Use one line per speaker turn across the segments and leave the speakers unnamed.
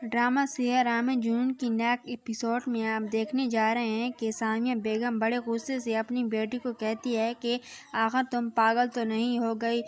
Drama सेहरा में जुनून की नेक्स्ट एपिसोड में आप देखने जा रहे हैं कि सामिया बेगम बड़े गुस्से से अपनी बेटी को कहती है कि आखिर तुम पागल तो नहीं हो गई,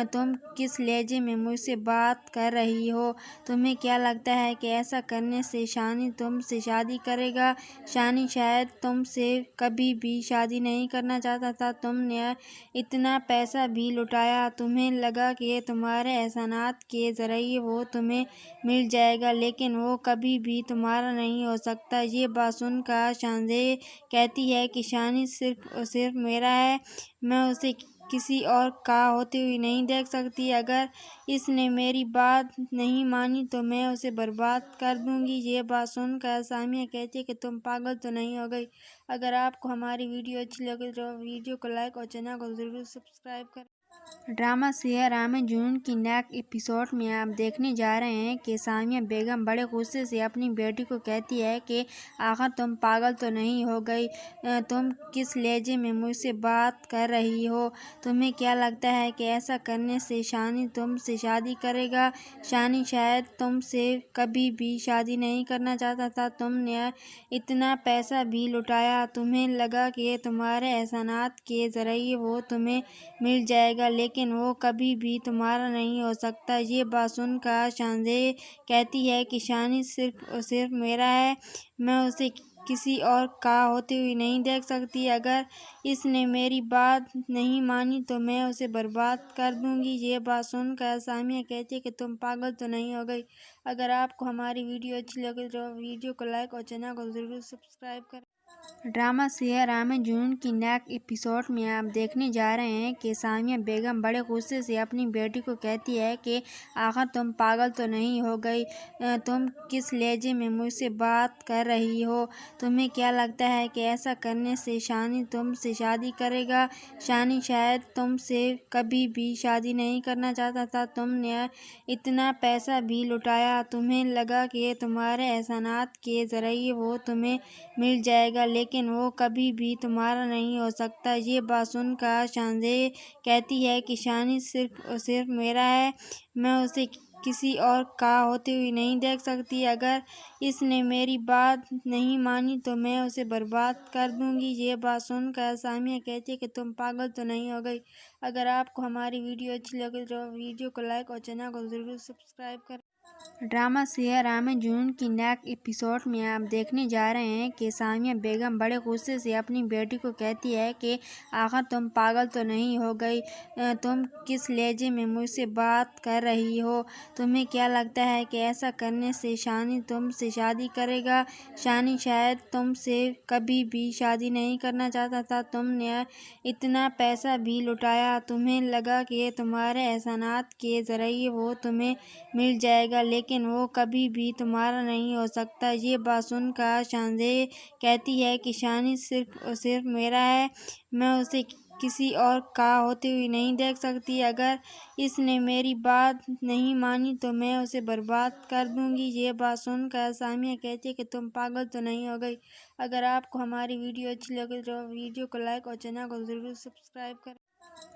तुम किस लहजे में मुझसे बात कर रही हो। तुम्हें क्या लगता है कि ऐसा करने से शानी तुमसे शादी करेगा। शानी शायद तुमसे कभी भी शादी नहीं करना चाहता था। तुमने इतना पैसा भी लुटाया, तुम्हें लगा कि तुम्हारे एहसानात के जरिए वो तुम्हें मिल जाएगा, लेकिन वो कभी भी तुम्हारा नहीं हो सकता। ये बात सुनकर शानज़ेह कहती है कि शानी सिर्फ और सिर्फ मेरा है, मैं उसे किसी और का होते हुए नहीं देख सकती। अगर इसने मेरी बात नहीं मानी तो मैं उसे बर्बाद कर दूंगी। ये बात सुनकर सामिया कहती है कि तुम पागल तो नहीं हो गई। अगर आपको हमारी वीडियो अच्छी लगे तो वीडियो को लाइक और चैनल को ज़रूर सब्सक्राइब करें। ड्रामा सेहरा में जुनून की नेक्स्ट एपिसोड में आप देखने जा रहे हैं कि सामिया बेगम बड़े गुस्से से अपनी बेटी को कहती है कि आखिर तुम पागल तो नहीं हो गई, तुम किस लहजे में मुझसे बात कर रही हो। तुम्हें क्या लगता है कि ऐसा करने से शानी तुमसे शादी करेगा। शानी शायद तुमसे कभी भी शादी नहीं करना चाहता था। तुमने इतना पैसा भी लुटाया, तुम्हें लगा कि तुम्हारे एहसानात के जरिए वो तुम्हें मिल जाएगा, लेकिन वो कभी भी तुम्हारा नहीं हो सकता। ये बात सुनकर शानज़ेह कहती है कि शानी सिर्फ और सिर्फ मेरा है, मैं उसे किसी और का होते हुए नहीं देख सकती। अगर इसने मेरी बात नहीं मानी तो मैं उसे बर्बाद कर दूंगी। ये बात सुनकर सामिया कहती है कि तुम पागल तो नहीं हो गई। अगर आपको हमारी वीडियो अच्छी लगे तो वीडियो को लाइक और चैनल को ज़रूर सब्सक्राइब करें। ड्रामा सेहरा में जुनून की नेक्स्ट एपिसोड में आप देखने जा रहे हैं कि सामिया बेगम बड़े गुस्से से अपनी बेटी को कहती है कि आखिर तुम पागल तो नहीं हो गई, तुम किस लहजे में मुझसे बात कर रही हो। तुम्हें क्या लगता है कि ऐसा करने से शानी तुमसे शादी करेगा। शानी शायद तुमसे कभी भी शादी नहीं करना चाहता था। तुमने इतना पैसा भी लुटाया, तुम्हें लगा कि तुम्हारे एहसानात के जरिए वो तुम्हें मिल जाएगा, लेकिन वो कभी भी तुम्हारा नहीं हो सकता। ये बात सुनकर शानज़ेह कहती है कि शानी सिर्फ और सिर्फ मेरा है, मैं उसे किसी और का होते हुए नहीं देख सकती। अगर इसने मेरी बात नहीं मानी तो मैं उसे बर्बाद कर दूंगी। ये बात सुनकर सामिया कहती है कि तुम पागल तो नहीं हो गई। अगर आपको हमारी वीडियो अच्छी लगे तो वीडियो को लाइक और चैनल को ज़रूर सब्सक्राइब करें। ड्रामा सेहरा में जुनून की नेक्स्ट एपिसोड में आप देखने जा रहे हैं कि सामिया बेगम बड़े गुस्से से अपनी बेटी को कहती है कि आखिर तुम पागल तो नहीं हो गई, तुम किस लहजे में मुझसे बात कर रही हो। तुम्हें क्या लगता है कि ऐसा करने से शानी तुमसे शादी करेगा। शानी शायद तुमसे कभी भी शादी नहीं करना चाहता था। तुमने इतना पैसा भी लुटाया, तुम्हें लगा कि तुम्हारे एहसानात के जरिए वो तुम्हें मिल जाएगा, लेकिन वो कभी भी तुम्हारा नहीं हो सकता। ये बात सुनकर शानज़ेह कहती है कि शानी सिर्फ और सिर्फ मेरा है, मैं उसे किसी और का होते हुए नहीं देख सकती। अगर इसने मेरी बात नहीं मानी तो मैं उसे बर्बाद कर दूंगी। ये बात सुनकर सामिया कहती है कि तुम पागल तो नहीं हो गई। अगर आपको हमारी वीडियो अच्छी लगे तो वीडियो को लाइक और चैनल को ज़रूर सब्सक्राइब करें।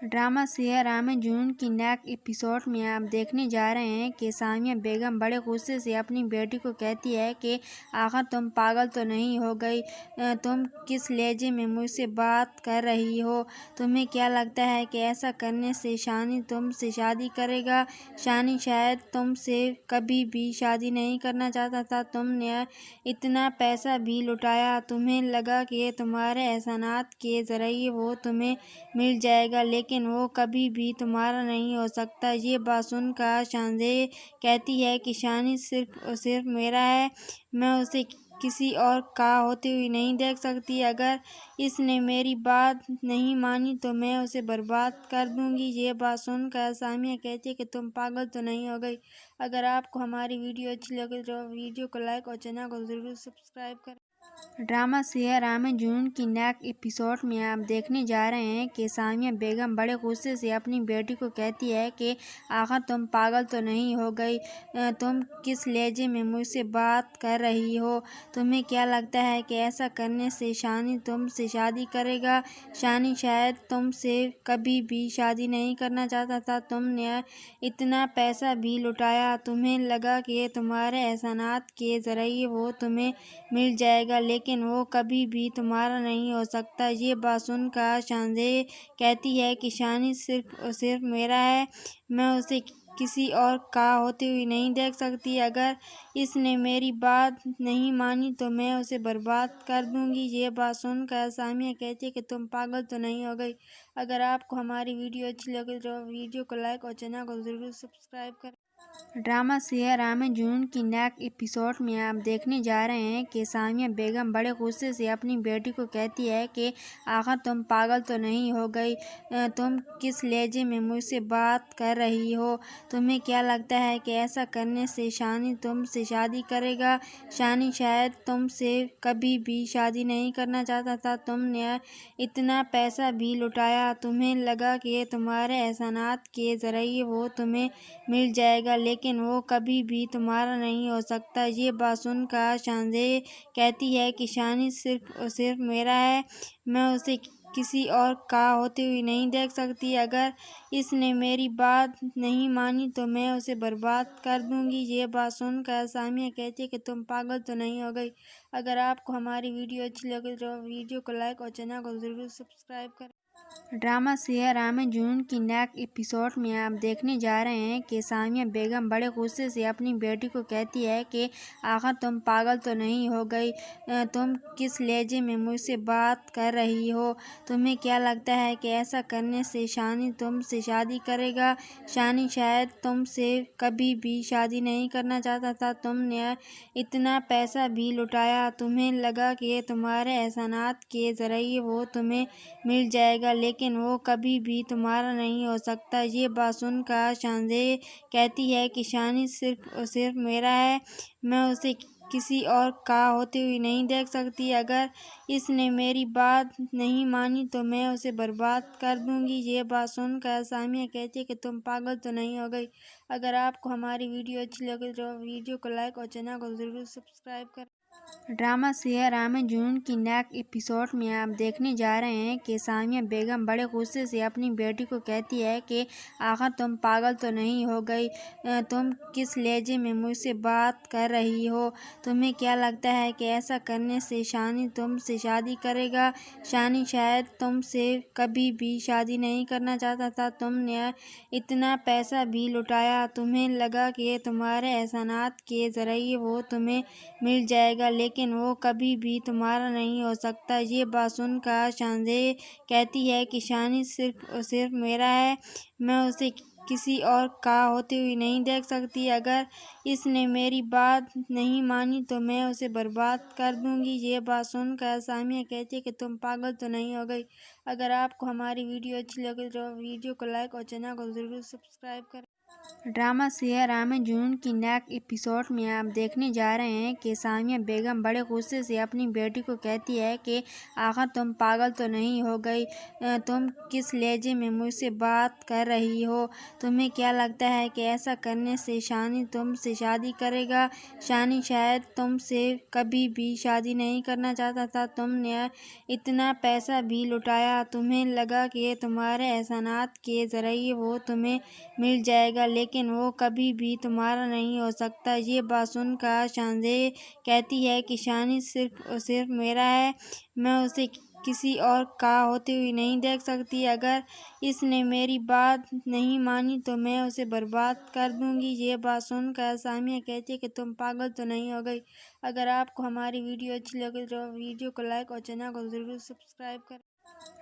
ड्रामा सेहरा में जुनून की नेक्स्ट एपिसोड में आप देखने जा रहे हैं कि सामिया बेगम बड़े गुस्से से अपनी बेटी को कहती है कि आखिर तुम पागल तो नहीं हो गई, तुम किस लहजे में मुझसे बात कर रही हो। तुम्हें क्या लगता है कि ऐसा करने से शानी तुमसे शादी करेगा। शानी शायद तुमसे कभी भी शादी नहीं करना चाहता था। तुमने इतना पैसा भी लुटाया, तुम्हें लगा कि तुम्हारे एहसानात के जरिए वो तुम्हें मिल जाएगा, लेकिन वो कभी भी तुम्हारा नहीं हो सकता। ये बात सुनकर शानज़ेह कहती है कि शानी सिर्फ और सिर्फ मेरा है, मैं उसे किसी और का होते हुए नहीं देख सकती। अगर इसने मेरी बात नहीं मानी तो मैं उसे बर्बाद कर दूंगी। ये बात सुनकर सामिया कहती है कि तुम पागल तो नहीं हो गई। अगर आपको हमारी वीडियो अच्छी लगे तो वीडियो को लाइक और चैनल को ज़रूर सब्सक्राइब करें। ड्रामा सेहरा में जुनून की नेक्स्ट एपिसोड में आप देखने जा रहे हैं कि सामिया बेगम बड़े गुस्से से अपनी बेटी को कहती है कि आखिर तुम पागल तो नहीं हो गई, तुम किस लहजे में मुझसे बात कर रही हो। तुम्हें क्या लगता है कि ऐसा करने से शानी तुमसे शादी करेगा। शानी शायद तुमसे कभी भी शादी नहीं करना चाहता था। तुमने इतना पैसा भी लुटाया, तुम्हें लगा कि तुम्हारे एहसानात के जरिए वो तुम्हें मिल जाएगा, लेकिन वो कभी भी तुम्हारा नहीं हो सकता। ये बात सुनकर शानज़ेह कहती है कि शानी सिर्फ और सिर्फ मेरा है, मैं उसे किसी और का होते हुए नहीं देख सकती। अगर इसने मेरी बात नहीं मानी तो मैं उसे बर्बाद कर दूंगी। ये बात सुनकर सामिया कहती है कि तुम पागल तो नहीं हो गई। अगर आपको हमारी वीडियो अच्छी लगे तो वीडियो को लाइक और चैनल को ज़रूर सब्सक्राइब करें। ड्रामा सेहरा में जुनून की नेक्स्ट एपिसोड में आप देखने जा रहे हैं कि सामिया बेगम बड़े गुस्से से अपनी बेटी को कहती है कि आखिर तुम पागल तो नहीं हो गई, तुम किस लहजे में मुझसे बात कर रही हो। तुम्हें क्या लगता है कि ऐसा करने से शानी तुमसे शादी करेगा। शानी शायद तुमसे कभी भी शादी नहीं करना चाहता था। तुमने इतना पैसा भी लुटाया, तुम्हें लगा कि तुम्हारे एहसानात के जरिए वो तुम्हें मिल जाएगा, लेकिन वो कभी भी तुम्हारा नहीं हो सकता। ये बात सुनकर शानज़ेह कहती है कि शानी सिर्फ और सिर्फ मेरा है, मैं उसे किसी और का होते हुए नहीं देख सकती। अगर इसने मेरी बात नहीं मानी तो मैं उसे बर्बाद कर दूंगी। ये बात सुनकर सामिया कहती है कि तुम पागल तो नहीं हो गई। अगर आपको हमारी वीडियो अच्छी लगे तो वीडियो को लाइक और चैनल को ज़रूर सब्सक्राइब करें। ड्रामा सेहरा में जुनून की नेक्स्ट एपिसोड में आप देखने जा रहे हैं कि सामिया बेगम बड़े गुस्से से अपनी बेटी को कहती है कि आखिर तुम पागल तो नहीं हो गई, तुम किस लहजे में मुझसे बात कर रही हो। तुम्हें क्या लगता है कि ऐसा करने से शानी तुमसे शादी करेगा। शानी शायद तुमसे कभी भी शादी नहीं करना चाहता था। तुमने इतना पैसा भी लुटाया, तुम्हें लगा कि तुम्हारे एहसानात के जरिए वो तुम्हें मिल जाएगा, लेकिन वो कभी भी तुम्हारा नहीं हो सकता। ये बात सुनकर शानज़ेह कहती है कि शानी सिर्फ और सिर्फ मेरा है, मैं उसे किसी और का होते हुए नहीं देख सकती। अगर इसने मेरी बात नहीं मानी तो मैं उसे बर्बाद कर दूंगी। ये बात सुनकर सामिया कहती है कि तुम पागल तो नहीं हो गई। अगर आपको हमारी वीडियो अच्छी लगे तो वीडियो को लाइक और चैनल को ज़रूर सब्सक्राइब करें। ड्रामा सेहरा में जुनून की नेक्स्ट एपिसोड में आप देखने जा रहे हैं कि सामिया बेगम बड़े गुस्से से अपनी बेटी को कहती है कि आखिर तुम पागल तो नहीं हो गई, तुम किस लहजे में मुझसे बात कर रही हो। तुम्हें क्या लगता है कि ऐसा करने से शानी तुमसे शादी करेगा। शानी शायद तुमसे कभी भी शादी नहीं करना चाहता था। तुमने इतना पैसा भी लुटाया, तुम्हें लगा कि तुम्हारे एहसानात के जरिए वो तुम्हें मिल जाएगा, लेकिन वो कभी भी तुम्हारा नहीं हो सकता। ये बात सुनकर शानज़ेह कहती है कि शानी सिर्फ और सिर्फ मेरा है, मैं उसे किसी और का होते हुए नहीं देख सकती। अगर इसने मेरी बात नहीं मानी तो मैं उसे बर्बाद कर दूंगी। ये बात सुनकर सामिया कहती है कि तुम पागल तो नहीं हो गई। अगर आपको हमारी वीडियो अच्छी लगे तो वीडियो को लाइक और चैनल को ज़रूर सब्सक्राइब करें। ड्रामा सेहरा में जुनून की नेक्स्ट एपिसोड में आप देखने जा रहे हैं कि सामिया बेगम बड़े गुस्से से अपनी बेटी को कहती है कि आखिर तुम पागल तो नहीं हो गई, तुम किस लहजे में मुझसे बात कर रही हो। तुम्हें क्या लगता है कि ऐसा करने से शानी तुमसे शादी करेगा। शानी शायद तुमसे कभी भी शादी नहीं करना चाहता था। तुमने इतना पैसा भी लुटाया, तुम्हें लगा कि तुम्हारे एहसानात के जरिए वो तुम्हें मिल जाएगा, लेकिन वो कभी भी तुम्हारा नहीं हो सकता। ये बात सुनकर शानज़ेह कहती है कि शानी सिर्फ और सिर्फ मेरा है, मैं उसे किसी और का होते हुए नहीं देख सकती। अगर इसने मेरी बात नहीं मानी तो मैं उसे बर्बाद कर दूंगी। ये बात सुनकर सामिया कहती है कि तुम पागल तो नहीं हो गई। अगर आपको हमारी वीडियो अच्छी लगे तो वीडियो को लाइक और चैनल को ज़रूर सब्सक्राइब करें।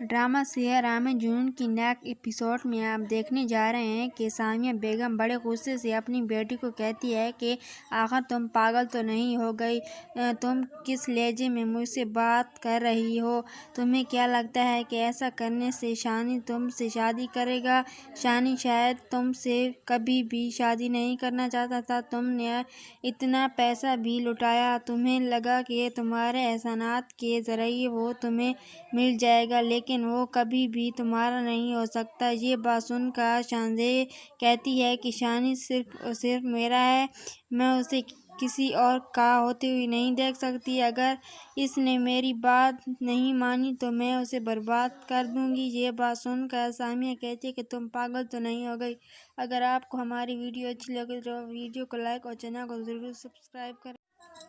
ड्रामा सेहरा में जुनून की नेक्स्ट एपिसोड में आप देखने जा रहे हैं कि सामिया बेगम बड़े गुस्से से अपनी बेटी को कहती है कि आखिर तुम पागल तो नहीं हो गई, तुम किस लहजे में मुझसे बात कर रही हो। तुम्हें क्या लगता है कि ऐसा करने से शानी तुमसे शादी करेगा। शानी शायद तुमसे कभी भी शादी नहीं करना चाहता था। तुमने इतना पैसा भी लुटाया, तुम्हें लगा कि तुम्हारे एहसानात के जरिए वो तुम्हें मिल जाएगा, लेकिन वो कभी भी तुम्हारा नहीं हो सकता। ये बात सुनकर शानज़ेह कहती है कि शानी सिर्फ और सिर्फ मेरा है, मैं उसे किसी और का होते हुए नहीं देख सकती। अगर इसने मेरी बात नहीं मानी तो मैं उसे बर्बाद कर दूंगी। ये बात सुनकर सामिया कहती है कि तुम पागल तो नहीं हो गई। अगर आपको हमारी वीडियो अच्छी लगे तो वीडियो को लाइक और चैनल को ज़रूर सब्सक्राइब करें।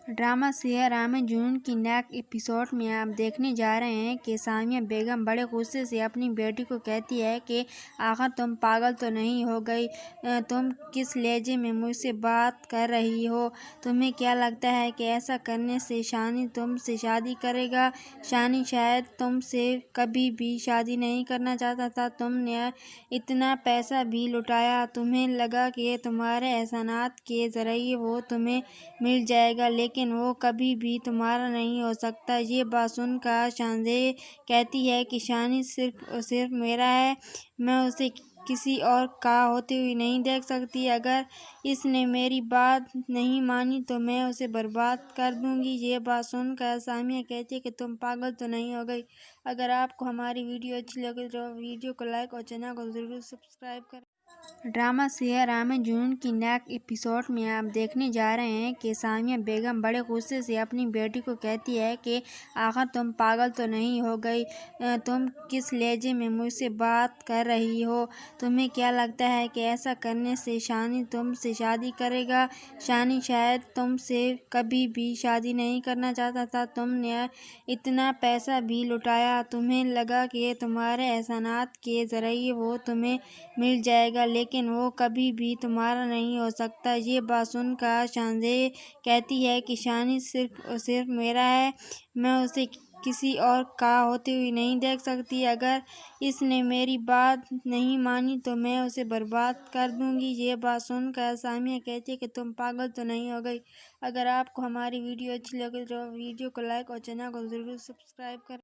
ड्रामा सेहरा में जुनून की नेक्स्ट एपिसोड में आप देखने जा रहे हैं कि सामिया बेगम बड़े गुस्से से अपनी बेटी को कहती है कि आखिर तुम पागल तो नहीं हो गई, तुम किस लहजे में मुझसे बात कर रही हो। तुम्हें क्या लगता है कि ऐसा करने से शानी तुमसे शादी करेगा। शानी शायद तुमसे कभी भी शादी नहीं करना चाहता था। तुमने इतना पैसा भी लुटाया, तुम्हें लगा कि तुम्हारे एहसानात के जरिए वो तुम्हें मिल जाएगा, लेकिन वो कभी भी तुम्हारा नहीं हो सकता। ये बात सुनकर शानज़ेह कहती है कि शानी सिर्फ और सिर्फ मेरा है, मैं उसे किसी और का होते हुए नहीं देख सकती। अगर इसने मेरी बात नहीं मानी तो मैं उसे बर्बाद कर दूंगी। ये बात सुनकर सामिया कहती है कि तुम पागल तो नहीं हो गई। अगर आपको हमारी वीडियो अच्छी लगे तो वीडियो को लाइक और चैनल को ज़रूर सब्सक्राइब करें। ड्रामा सेहरा में जुनून की नेक्स्ट एपिसोड में आप देखने जा रहे हैं कि सामिया बेगम बड़े गुस्से से अपनी बेटी को कहती है कि आखिर तुम पागल तो नहीं हो गई, तुम किस लहजे में मुझसे बात कर रही हो। तुम्हें क्या लगता है कि ऐसा करने से शानी तुमसे शादी करेगा। शानी शायद तुमसे कभी भी शादी नहीं करना चाहता था। तुमने इतना पैसा भी लुटाया, तुम्हें लगा कि तुम्हारे एहसानात के जरिए वो तुम्हें मिल जाएगा, लेकिन वो कभी भी तुम्हारा नहीं हो सकता। ये बात सुनकर शानज़ेह कहती है कि शानी सिर्फ और सिर्फ मेरा है, मैं उसे किसी और का होते हुए नहीं देख सकती। अगर इसने मेरी बात नहीं मानी तो मैं उसे बर्बाद कर दूंगी। ये बात सुनकर सामिया कहती है कि तुम पागल तो नहीं हो गई। अगर आपको हमारी वीडियो अच्छी लगे तो वीडियो को लाइक और चैनल को ज़रूर सब्सक्राइब करें।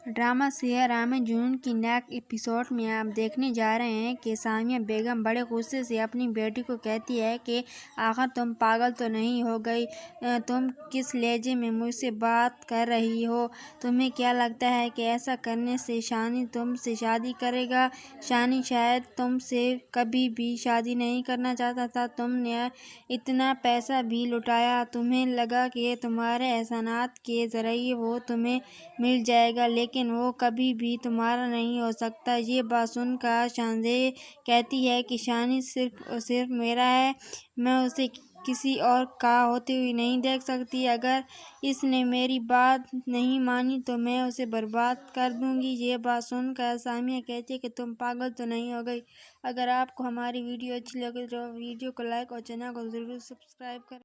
ड्रामा सेहरा में जुनून की नेक्स्ट एपिसोड में आप देखने जा रहे हैं कि सामिया बेगम बड़े गुस्से से अपनी बेटी को कहती है कि आखिर तुम पागल तो नहीं हो गई, तुम किस लहजे में मुझसे बात कर रही हो। तुम्हें क्या लगता है कि ऐसा करने से शानी तुमसे शादी करेगा। शानी शायद तुमसे कभी भी शादी नहीं करना चाहता था। तुमने इतना पैसा भी लुटाया, तुम्हें लगा कि तुम्हारे एहसानात के जरिए वो तुम्हें मिल जाएगा, लेकिन वो कभी भी तुम्हारा नहीं हो सकता। ये बात सुनकर शानज़ेह कहती है कि शानी सिर्फ और सिर्फ मेरा है, मैं उसे किसी और का होते हुए नहीं देख सकती। अगर इसने मेरी बात नहीं मानी तो मैं उसे बर्बाद कर दूंगी। ये बात सुनकर सामिया कहती है कि तुम पागल तो नहीं हो गई। अगर आपको हमारी वीडियो अच्छी लगे तो वीडियो को लाइक और चैनल को ज़रूर सब्सक्राइब करें।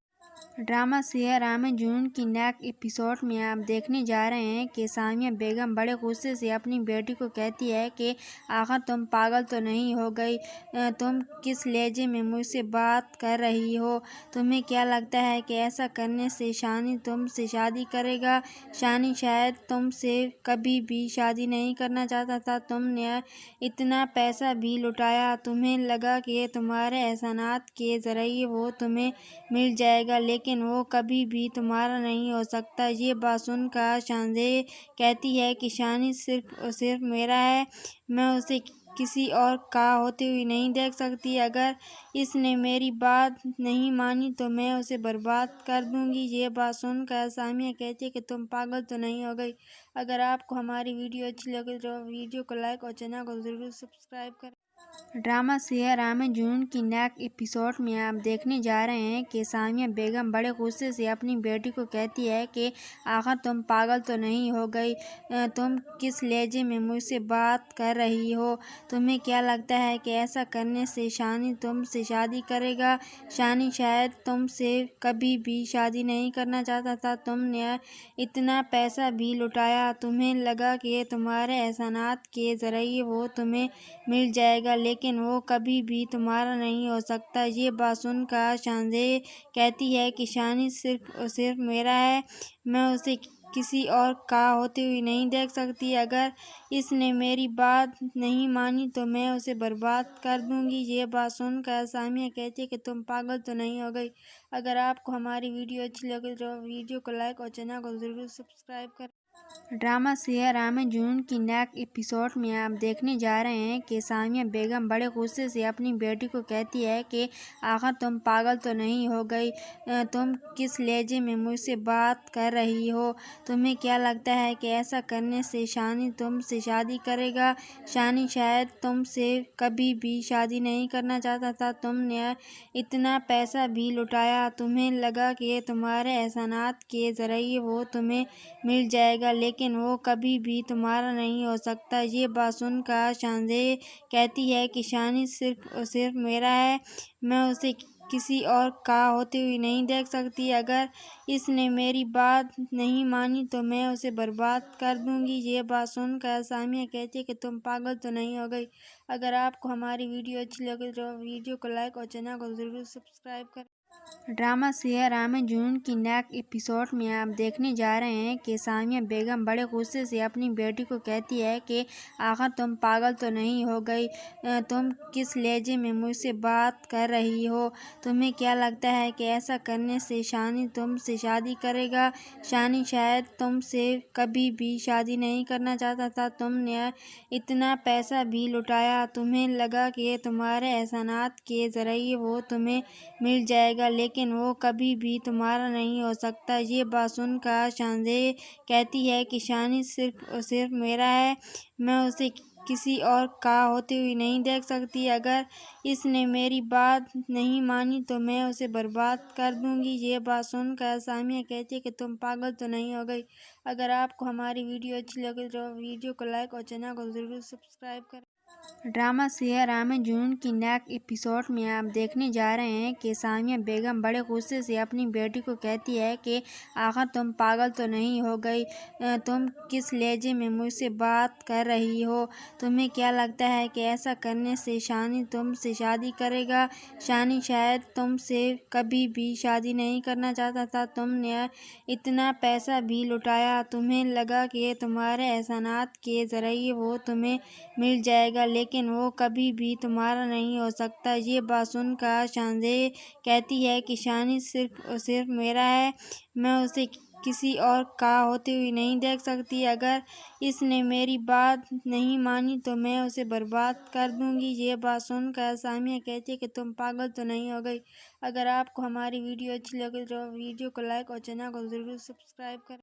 ड्रामा सेहरा में जुनून की नेक्स्ट एपिसोड में आप देखने जा रहे हैं कि सामिया बेगम बड़े गुस्से से अपनी बेटी को कहती है कि आखिर तुम पागल तो नहीं हो गई, तुम किस लहजे में मुझसे बात कर रही हो। तुम्हें क्या लगता है कि ऐसा करने से शानी तुमसे शादी करेगा। शानी शायद तुमसे कभी भी शादी नहीं करना चाहता था। तुमने इतना पैसा भी लुटाया, तुम्हें लगा कि तुम्हारे एहसानात के जरिए वो तुम्हें मिल जाएगा, लेकिन वो कभी भी तुम्हारा नहीं हो सकता। ये बात सुनकर शानज़ेह कहती है कि शानी सिर्फ और सिर्फ मेरा है, मैं उसे किसी और का होते हुए नहीं देख सकती। अगर इसने मेरी बात नहीं मानी तो मैं उसे बर्बाद कर दूंगी। ये बात सुनकर सामिया कहती है कि तुम पागल तो नहीं हो गई। अगर आपको हमारी वीडियो अच्छी लगे तो वीडियो को लाइक और चैनल को ज़रूर सब्सक्राइब करें। ड्रामा सेहरा में जुनून की नेक्स्ट एपिसोड में आप देखने जा रहे हैं कि सामिया बेगम बड़े गुस्से से अपनी बेटी को कहती है कि आखिर तुम पागल तो नहीं हो गई, तुम किस लहजे में मुझसे बात कर रही हो। तुम्हें क्या लगता है कि ऐसा करने से शानी तुमसे शादी करेगा। शानी शायद तुमसे कभी भी शादी नहीं करना चाहता था। तुमने इतना पैसा भी लुटाया, तुम्हें लगा कि तुम्हारे एहसानात के जरिए वो तुम्हें मिल जाएगा, लेकिन वो कभी भी तुम्हारा नहीं हो सकता। ये बात सुनकर शानज़ेह कहती है कि शानी सिर्फ और सिर्फ मेरा है, मैं उसे किसी और का होते हुए नहीं देख सकती। अगर इसने मेरी बात नहीं मानी तो मैं उसे बर्बाद कर दूंगी। ये बात सुनकर सामिया कहती है कि तुम पागल तो नहीं हो गई। अगर आपको हमारी वीडियो अच्छी लगे तो वीडियो को लाइक और चैनल को ज़रूर सब्सक्राइब करें। ड्रामा सेहरा में जुनून की नेक्स्ट एपिसोड में आप देखने जा रहे हैं कि सामिया बेगम बड़े गुस्से से अपनी बेटी को कहती है कि आखिर तुम पागल तो नहीं हो गई, तुम किस लहजे में मुझसे बात कर रही हो। तुम्हें क्या लगता है कि ऐसा करने से शानी तुमसे शादी करेगा। शानी शायद तुमसे कभी भी शादी नहीं करना चाहता था। तुमने इतना पैसा भी लुटाया, तुम्हें लगा कि तुम्हारे एहसानात के जरिए वो तुम्हें मिल जाएगा, लेकिन वो कभी भी तुम्हारा नहीं हो सकता। ये बात सुनकर शानज़ेह कहती है कि शानी सिर्फ और सिर्फ मेरा है, मैं उसे किसी और का होते हुए नहीं देख सकती। अगर इसने मेरी बात नहीं मानी तो मैं उसे बर्बाद कर दूंगी। ये बात सुनकर सामिया कहती है कि तुम पागल तो नहीं हो गई। अगर आपको हमारी वीडियो अच्छी लगे तो वीडियो को लाइक और चैनल को ज़रूर सब्सक्राइब करें। ड्रामा सेहरा में जुनून की नेक्स्ट एपिसोड में आप देखने जा रहे हैं कि सामिया बेगम बड़े गुस्से से अपनी बेटी को कहती है कि आखिर तुम पागल तो नहीं हो गई, तुम किस लहजे में मुझसे बात कर रही हो। तुम्हें क्या लगता है कि ऐसा करने से शानी तुमसे शादी करेगा। शानी शायद तुमसे कभी भी शादी नहीं करना चाहता था। तुमने इतना पैसा भी लुटाया, तुम्हें लगा कि तुम्हारे एहसानात के जरिए वो तुम्हें मिल जाएगा, लेकिन वो कभी भी तुम्हारा नहीं हो सकता। ये बात सुनकर शानज़ेह कहती है कि शानी सिर्फ और सिर्फ मेरा है, मैं उसे किसी और का होते हुए नहीं देख सकती। अगर इसने मेरी बात नहीं मानी तो मैं उसे बर्बाद कर दूंगी। ये बात सुनकर सामिया कहती है कि तुम पागल तो नहीं हो गई। अगर आपको हमारी वीडियो अच्छी लगे तो वीडियो को लाइक और चैनल को ज़रूर सब्सक्राइब करें। ड्रामा सेहरा में जुनून की नेक्स्ट एपिसोड में आप देखने जा रहे हैं कि सामिया बेगम बड़े गुस्से से अपनी बेटी को कहती है कि आखिर तुम पागल तो नहीं हो गई, तुम किस लहजे में मुझसे बात कर रही हो। तुम्हें क्या लगता है कि ऐसा करने से शानी तुमसे शादी करेगा। शानी शायद तुमसे कभी भी शादी नहीं करना चाहता था। तुमने इतना पैसा भी लुटाया, तुम्हें लगा कि तुम्हारे एहसानात के जरिए वो तुम्हें मिल जाएगा, लेकिन वो कभी भी तुम्हारा नहीं हो सकता। ये बात सुनकर शानज़ेह कहती है कि शानी सिर्फ और सिर्फ मेरा है, मैं उसे किसी और का होते हुए नहीं देख सकती। अगर इसने मेरी बात नहीं मानी तो मैं उसे बर्बाद कर दूंगी। ये बात सुनकर सामिया कहती है कि तुम पागल तो नहीं हो गई। अगर आपको हमारी वीडियो अच्छी लगे तो वीडियो को लाइक और चैनल को ज़रूर सब्सक्राइब करें।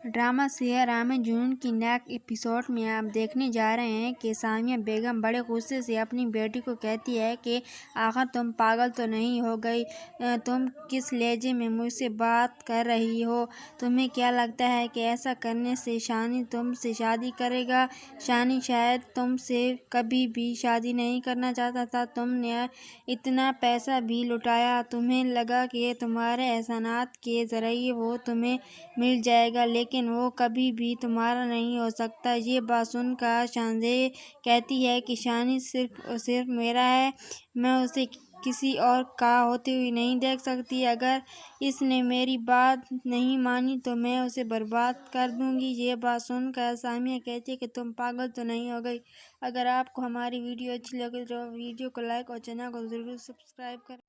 ड्रामा सेहरा में जुनून की नेक्स्ट एपिसोड में आप देखने जा रहे हैं कि सामिया बेगम बड़े गुस्से से अपनी बेटी को कहती है कि आखिर तुम पागल तो नहीं हो गई, तुम किस लहजे में मुझसे बात कर रही हो। तुम्हें क्या लगता है कि ऐसा करने से शानी तुमसे शादी करेगा। शानी शायद तुमसे कभी भी शादी नहीं करना चाहता था। तुमने इतना पैसा भी लुटाया, तुम्हें लगा कि तुम्हारे एहसानात के जरिए वो तुम्हें मिल जाएगा, लेकिन वो कभी भी तुम्हारा नहीं हो सकता। ये बात सुनकर शानज़ेह कहती है कि शानी सिर्फ और सिर्फ मेरा है, मैं उसे किसी और का होते हुए नहीं देख सकती। अगर इसने मेरी बात नहीं मानी तो मैं उसे बर्बाद कर दूंगी। ये बात सुनकर सामिया कहती है कि तुम पागल तो नहीं हो गई। अगर आपको हमारी वीडियो अच्छी लगे तो वीडियो को लाइक और चैनल को ज़रूर सब्सक्राइब करें।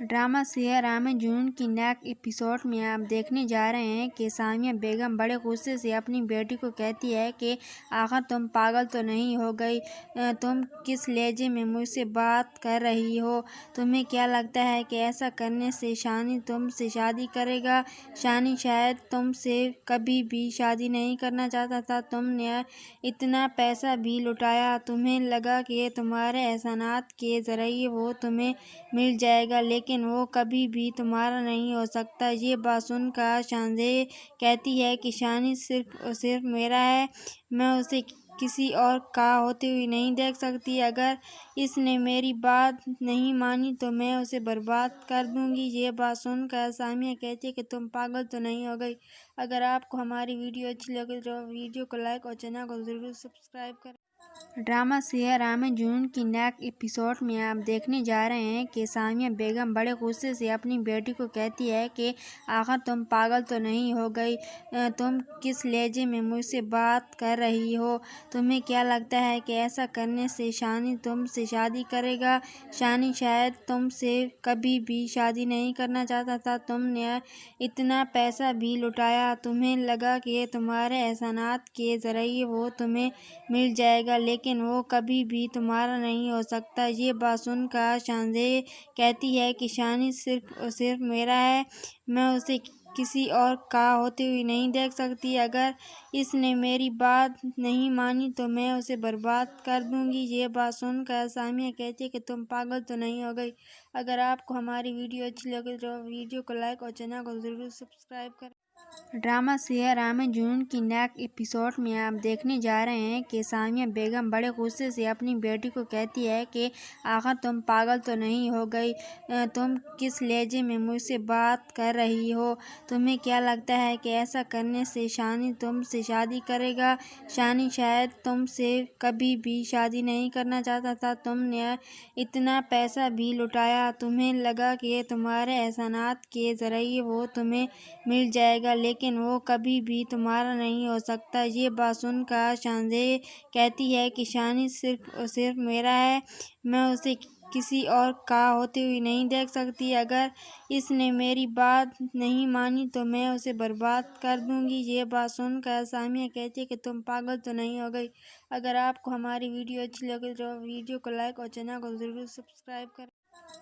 ड्रामा सेहरा में जुनून की नेक्स्ट एपिसोड में आप देखने जा रहे हैं कि सामिया बेगम बड़े गुस्से से अपनी बेटी को कहती है कि आखिर तुम पागल तो नहीं हो गई, तुम किस लहजे में मुझसे बात कर रही हो। तुम्हें क्या लगता है कि ऐसा करने से शानी तुमसे शादी करेगा। शानी शायद तुमसे कभी भी शादी नहीं करना चाहता था। तुमने इतना पैसा भी लुटाया, तुम्हें लगा कि तुम्हारे एहसानात के जरिए वो तुम्हें मिल जाएगा, लेकिन वो कभी भी तुम्हारा नहीं हो सकता। ये बात सुनकर शानज़ेह कहती है कि शानी सिर्फ मेरा है, मैं उसे किसी और का होते हुए नहीं देख सकती। अगर इसने मेरी बात नहीं मानी तो मैं उसे बर्बाद कर दूंगी। ये बात सुनकर सामिया कहती है कि तुम पागल तो नहीं हो गई। अगर आपको हमारी वीडियो अच्छी लगे तो वीडियो को लाइक और चैनल को ज़रूर सब्सक्राइब करें। ड्रामा सेहरा में जुनून की नेक्स्ट एपिसोड में आप देखने जा रहे हैं कि सामिया बेगम बड़े गुस्से से अपनी बेटी को कहती है कि आखिर तुम पागल तो नहीं हो गई, तुम किस लहजे में मुझसे बात कर रही हो। तुम्हें क्या लगता है कि ऐसा करने से शानी तुमसे शादी करेगा। शानी शायद तुमसे कभी भी शादी नहीं करना चाहता था। तुमने इतना पैसा भी लुटाया, तुम्हें लगा कि तुम्हारे एहसानात के जरिए वो तुम्हें मिल जाएगा, लेकिन वो कभी भी तुम्हारा नहीं हो सकता। ये बात सुनकर शानज़ेह कहती है कि शानी सिर्फ मेरा है, मैं उसे किसी और का होते हुए नहीं देख सकती। अगर इसने मेरी बात नहीं मानी तो मैं उसे बर्बाद कर दूंगी। ये बात सुनकर सामिया कहती है कि तुम पागल तो नहीं हो गई। अगर आपको हमारी वीडियो अच्छी लगे तो वीडियो को लाइक और चैनल को ज़रूर सब्सक्राइब करें। ड्रामा सेहरा में जुनून की नेक्स्ट एपिसोड में आप देखने जा रहे हैं कि सामिया बेगम बड़े गुस्से से अपनी बेटी को कहती है कि आखिर तुम पागल तो नहीं हो गई, तुम किस लहजे में मुझसे बात कर रही हो। तुम्हें क्या लगता है कि ऐसा करने से शानी तुमसे शादी करेगा। शानी शायद तुमसे कभी भी शादी नहीं करना चाहता था। तुमने इतना पैसा भी लुटाया, तुम्हें लगा कि तुम्हारे एहसानात के जरिए वो तुम्हें मिल जाएगा, लेकिन वो कभी भी तुम्हारा नहीं हो सकता। ये बात सुनकर शानज़ेह कहती है कि शानी सिर्फ मेरा है, मैं उसे किसी और का होते हुए नहीं देख सकती। अगर इसने मेरी बात नहीं मानी तो मैं उसे बर्बाद कर दूंगी। ये बात सुनकर सामिया कहती है कि तुम पागल तो नहीं हो गई। अगर आपको हमारी वीडियो अच्छी लगे तो वीडियो को लाइक और चैनल को ज़रूर सब्सक्राइब करें।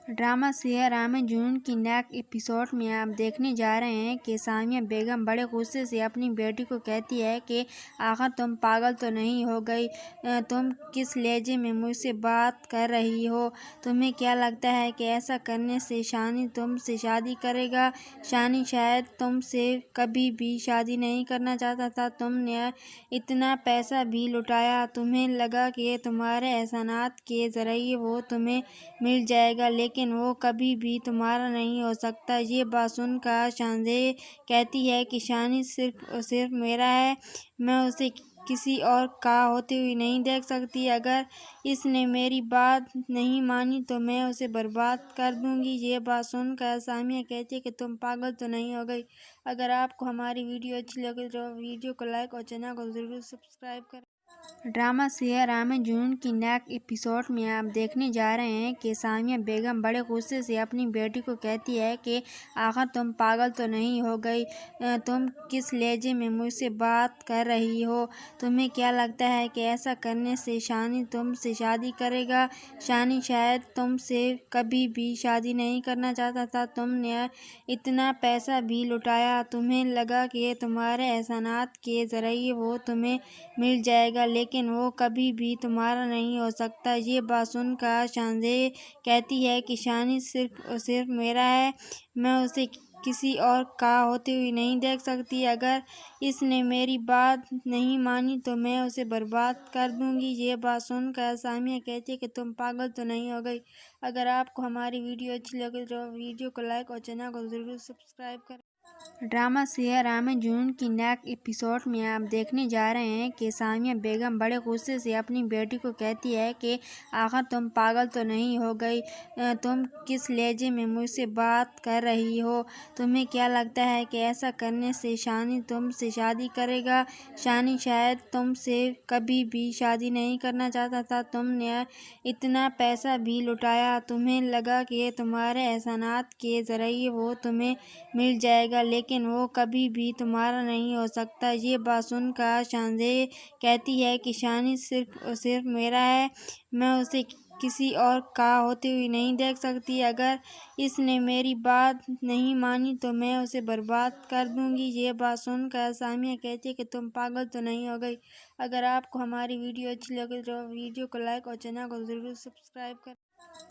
ड्रामा सेहरा में जुनून की नेक्स्ट एपिसोड में आप देखने जा रहे हैं कि सामिया बेगम बड़े गुस्से से अपनी बेटी को कहती है कि आखिर तुम पागल तो नहीं हो गई, तुम किस लहजे में मुझसे बात कर रही हो। तुम्हें क्या लगता है कि ऐसा करने से शानी तुमसे शादी करेगा। शानी शायद तुमसे कभी भी शादी नहीं करना चाहता था। तुमने इतना पैसा भी लुटाया, तुम्हें लगा कि तुम्हारे एहसानात के जरिए वो तुम्हें मिल जाएगा, लेकिन वो कभी भी तुम्हारा नहीं हो सकता। ये बात सुनकर शानज़ेह कहती है कि शानी सिर्फ मेरा है, मैं उसे किसी और का होते हुए नहीं देख सकती। अगर इसने मेरी बात नहीं मानी तो मैं उसे बर्बाद कर दूंगी। ये बात सुनकर सामिया कहती है कि तुम पागल तो नहीं हो गई। अगर आपको हमारी वीडियो अच्छी लगे तो वीडियो को लाइक और चैनल को ज़रूर सब्सक्राइब करें। ड्रामा सेहरा में जुनून की नेक्स्ट एपिसोड में आप देखने जा रहे हैं कि सामिया बेगम बड़े गुस्से से अपनी बेटी को कहती है कि आखिर तुम पागल तो नहीं हो गई, तुम किस लहजे में मुझसे बात कर रही हो। तुम्हें क्या लगता है कि ऐसा करने से शानी तुमसे शादी करेगा। शानी शायद तुमसे कभी भी शादी नहीं करना चाहता था। तुमने इतना पैसा भी लुटाया, तुम्हें लगा कि तुम्हारे एहसानात के जरिए वो तुम्हें मिल जाएगा, लेकिन वो कभी भी तुम्हारा नहीं हो सकता। ये बात सुनकर शानज़ेह कहती है कि शानी सिर्फ मेरा है, मैं उसे किसी और का होते हुए नहीं देख सकती। अगर इसने मेरी बात नहीं मानी तो मैं उसे बर्बाद कर दूंगी। ये बात सुनकर सामिया कहती है कि तुम पागल तो नहीं हो गई। अगर आपको हमारी वीडियो अच्छी लगे तो वीडियो को लाइक और चैनल को ज़रूर सब्सक्राइब करें। ड्रामा सेहरा में जुनून की नेक्स्ट एपिसोड में आप देखने जा रहे हैं कि सामिया बेगम बड़े गुस्से से अपनी बेटी को कहती है कि आखिर तुम पागल तो नहीं हो गई, तुम किस लहजे में मुझसे बात कर रही हो। तुम्हें क्या लगता है कि ऐसा करने से शानी तुमसे शादी करेगा। शानी शायद तुमसे कभी भी शादी नहीं करना चाहता था। तुमने इतना पैसा भी लुटाया, तुम्हें लगा कि तुम्हारे एहसानात के जरिए वो तुम्हें मिल जाएगा, लेकिन वो कभी भी तुम्हारा नहीं हो सकता। ये बात सुनकर शानज़ेह कहती है कि शानी सिर्फ और सिर्फ मेरा है, मैं उसे किसी और का होते हुए नहीं देख सकती। अगर इसने मेरी बात नहीं मानी तो मैं उसे बर्बाद कर दूंगी। ये बात सुनकर सामिया कहती है कि तुम पागल तो नहीं हो गई। अगर आपको हमारी वीडियो अच्छी लगे तो वीडियो को लाइक और चैनल को ज़रूर सब्सक्राइब करें।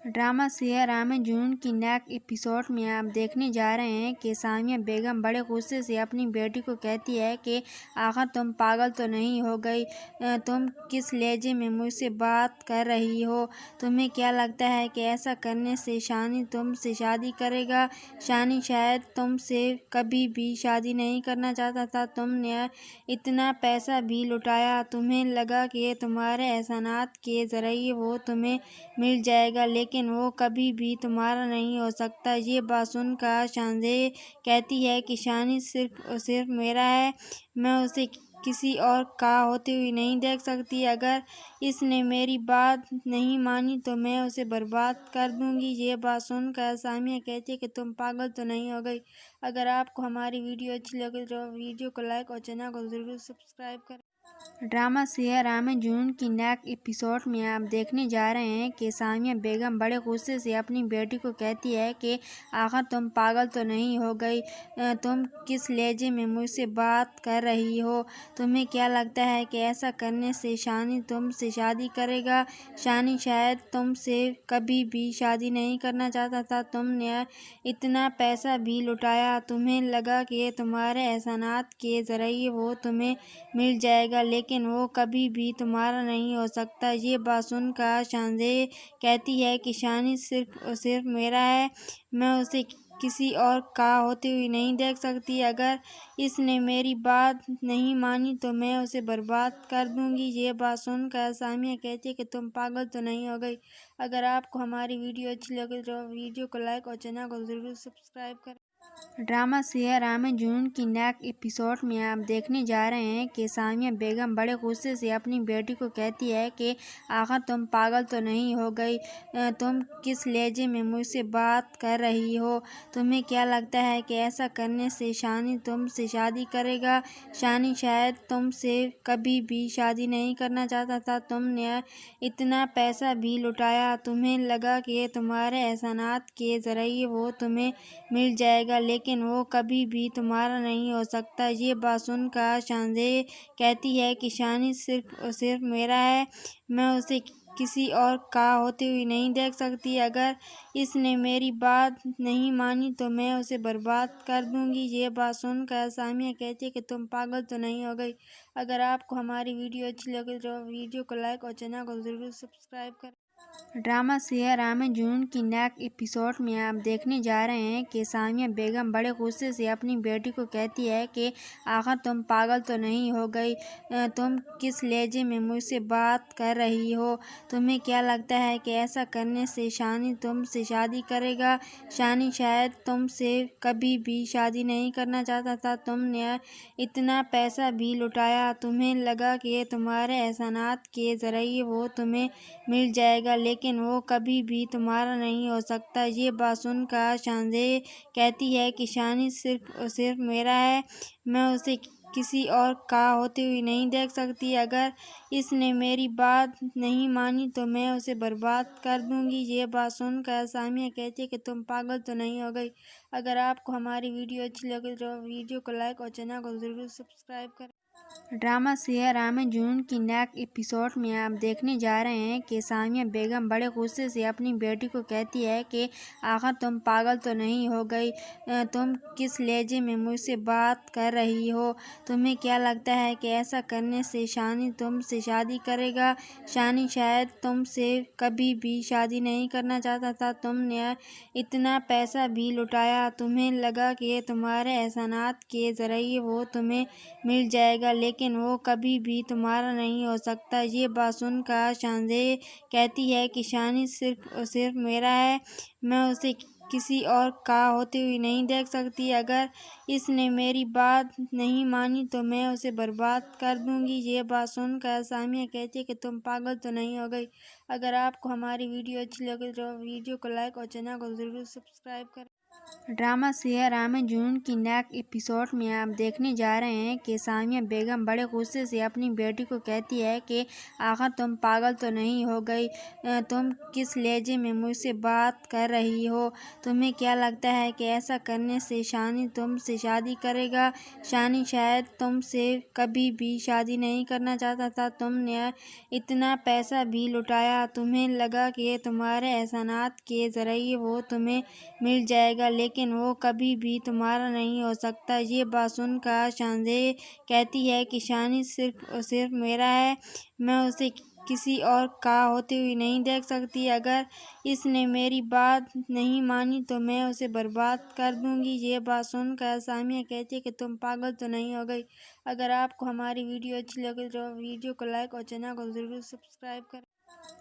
ड्रामा सेहरा में जुनून की नेक्स्ट एपिसोड में आप देखने जा रहे हैं कि सामिया बेगम बड़े गुस्से से अपनी बेटी को कहती है कि आखिर तुम पागल तो नहीं हो गई, तुम किस लहजे में मुझसे बात कर रही हो। तुम्हें क्या लगता है कि ऐसा करने से शानी तुमसे शादी करेगा। शानी शायद तुमसे कभी भी शादी नहीं करना चाहता था। तुमने इतना पैसा भी लुटाया, तुम्हें लगा कि तुम्हारे एहसानात के जरिए वो तुम्हें मिल जाएगा, लेकिन वो कभी भी तुम्हारा नहीं हो सकता। ये बात सुनकर शानज़ेह कहती है कि शानी सिर्फ और सिर्फ मेरा है, मैं उसे किसी और का होते हुए नहीं देख सकती। अगर इसने मेरी बात नहीं मानी तो मैं उसे बर्बाद कर दूंगी। ये बात सुनकर सामिया कहती है कि तुम पागल तो नहीं हो गई। अगर आपको हमारी वीडियो अच्छी लगे तो वीडियो को लाइक और चैनल को ज़रूर सब्सक्राइब करें। ड्रामा सेहरा में जुनून की नेक्स्ट एपिसोड में आप देखने जा रहे हैं कि सामिया बेगम बड़े गुस्से से अपनी बेटी को कहती है कि आखिर तुम पागल तो नहीं हो गई, तुम किस लहजे में मुझसे बात कर रही हो। तुम्हें क्या लगता है कि ऐसा करने से शानी तुमसे शादी करेगा। शानी शायद तुमसे कभी भी शादी नहीं करना चाहता था। तुमने इतना पैसा भी लुटाया, तुम्हें लगा कि तुम्हारे एहसानात के जरिए वो तुम्हें मिल जाएगा, लेकिन वो कभी भी तुम्हारा नहीं हो सकता। ये बात सुनकर शानज़ेह कहती है कि शानी सिर्फ और सिर्फ मेरा है, मैं उसे किसी और का होते हुए नहीं देख सकती। अगर इसने मेरी बात नहीं मानी तो मैं उसे बर्बाद कर दूंगी। ये बात सुनकर सामिया कहती है कि तुम पागल तो नहीं हो गई। अगर आपको हमारी वीडियो अच्छी लगे तो वीडियो को लाइक और चैनल को ज़रूर सब्सक्राइब करें। ड्रामा सेहरा में जुनून की नेक्स्ट एपिसोड में आप देखने जा रहे हैं कि सामिया बेगम बड़े गुस्से से अपनी बेटी को कहती है कि आखिर तुम पागल तो नहीं हो गई, तुम किस लहजे में मुझसे बात कर रही हो। तुम्हें क्या लगता है कि ऐसा करने से शानी तुमसे शादी करेगा। शानी शायद तुमसे कभी भी शादी नहीं करना चाहता था। तुमने इतना पैसा भी लुटाया, तुम्हें लगा कि तुम्हारे एहसानात के जरिए वो तुम्हें मिल जाएगा, लेकिन वो कभी भी तुम्हारा नहीं हो सकता। ये बात सुनकर शानज़ेह कहती है कि शानी सिर्फ और सिर्फ मेरा है, मैं उसे किसी और का होते हुए नहीं देख सकती। अगर इसने मेरी बात नहीं मानी तो मैं उसे बर्बाद कर दूंगी। ये बात सुनकर सामिया कहती है कि तुम पागल तो नहीं हो गई। अगर आपको हमारी वीडियो अच्छी लगे तो वीडियो को लाइक और चैनल को ज़रूर सब्सक्राइब करें। ड्रामा सेहरा में जुनून की नेक्स्ट एपिसोड में आप देखने जा रहे हैं कि सामिया बेगम बड़े गुस्से से अपनी बेटी को कहती है कि आखिर तुम पागल तो नहीं हो गई, तुम किस लहजे में मुझसे बात कर रही हो। तुम्हें क्या लगता है कि ऐसा करने से शानी तुमसे शादी करेगा। शानी शायद तुमसे कभी भी शादी नहीं करना चाहता था। तुमने इतना पैसा भी लुटाया, तुम्हें लगा कि तुम्हारे एहसानात के जरिए वो तुम्हें मिल जाएगा, लेकिन वो कभी भी तुम्हारा नहीं हो सकता। ये बात सुनकर शानज़ेह कहती है कि शानी सिर्फ और सिर्फ मेरा है, मैं उसे किसी और का होते हुए नहीं देख सकती। अगर इसने मेरी बात नहीं मानी तो मैं उसे बर्बाद कर दूंगी। ये बात सुनकर सामिया कहती है कि तुम पागल तो नहीं हो गई। अगर आपको हमारी वीडियो अच्छी लगे तो वीडियो को लाइक और चैनल को ज़रूर सब्सक्राइब करें। ड्रामा सेहरा में जुनून की नेक्स्ट एपिसोड में आप देखने जा रहे हैं कि सामिया बेगम बड़े गुस्से से अपनी बेटी को कहती है कि आखिर तुम पागल तो नहीं हो गई, तुम किस लहजे में मुझसे बात कर रही हो। तुम्हें क्या लगता है कि ऐसा करने से शानी तुमसे शादी करेगा। शानी शायद तुमसे कभी भी शादी नहीं करना चाहता था। तुमने इतना पैसा भी लुटाया, तुम्हें लगा कि तुम्हारे एहसानात के जरिए वो तुम्हें मिल जाएगा, लेकिन वो कभी भी तुम्हारा नहीं हो सकता। ये बात सुनकर शानज़ेह कहती है कि शानी सिर्फ और सिर्फ मेरा है, मैं उसे किसी और का होते हुए नहीं देख सकती। अगर इसने मेरी बात नहीं मानी तो मैं उसे बर्बाद कर दूंगी। ये बात सुनकर सामिया कहती है कि तुम पागल तो नहीं हो गई। अगर आपको हमारी वीडियो अच्छी लगे तो वीडियो को लाइक और चैनल को ज़रूर सब्सक्राइब करें। ड्रामा सेहरा में जुनून की नेक्स्ट एपिसोड में आप देखने जा रहे हैं कि सामिया बेगम बड़े गुस्से से अपनी बेटी को कहती है कि आखिर तुम पागल तो नहीं हो गई, तुम किस लहजे में मुझसे बात कर रही हो। तुम्हें क्या लगता है कि ऐसा करने से शानी तुमसे शादी करेगा। शानी शायद तुमसे कभी भी शादी नहीं करना चाहता था। तुमने इतना पैसा भी लुटाया, तुम्हें लगा कि तुम्हारे एहसानात के जरिए वो तुम्हें मिल जाएगा, लेकिन वो कभी भी तुम्हारा नहीं हो सकता। ये बात सुनकर शानज़ेह कहती है कि शानी सिर्फ और सिर्फ मेरा है, मैं उसे किसी और का होते हुए नहीं देख सकती। अगर इसने मेरी बात नहीं मानी तो मैं उसे बर्बाद कर दूंगी। ये बात सुनकर सामिया कहती है कि तुम पागल तो नहीं हो गई। अगर आपको हमारी वीडियो अच्छी लगे तो वीडियो को लाइक और चैनल को ज़रूर सब्सक्राइब करें।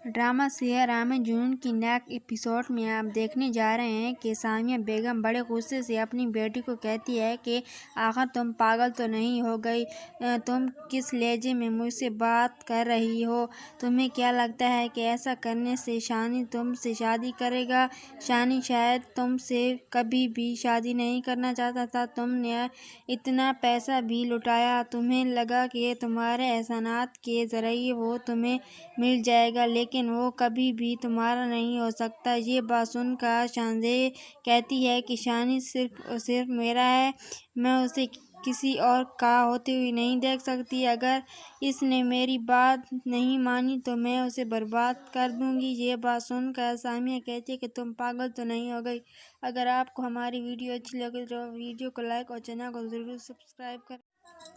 ड्रामा सेहरा में जुनून की नेक्स्ट एपिसोड में आप देखने जा रहे हैं कि सामिया बेगम बड़े गुस्से से अपनी बेटी को कहती है कि आखिर तुम पागल तो नहीं हो गई, तुम किस लहजे में मुझसे बात कर रही हो। तुम्हें क्या लगता है कि ऐसा करने से शानी तुमसे शादी करेगा। शानी शायद तुमसे कभी भी शादी नहीं करना चाहता था। तुमने इतना पैसा भी लुटाया, तुम्हें लगा कि तुम्हारे एहसानात के जरिए वो तुम्हें मिल जाएगा, लेकिन वो कभी भी तुम्हारा नहीं हो सकता। ये बात सुनकर शानज़ेह कहती है कि शानी सिर्फ और सिर्फ मेरा है, मैं उसे किसी और का होते हुए नहीं देख सकती। अगर इसने मेरी बात नहीं मानी तो मैं उसे बर्बाद कर दूंगी। ये बात सुनकर सामिया कहती है कि तुम पागल तो नहीं हो गई। अगर आपको हमारी वीडियो अच्छी लगे तो वीडियो को लाइक और चैनल को ज़रूर सब्सक्राइब करें।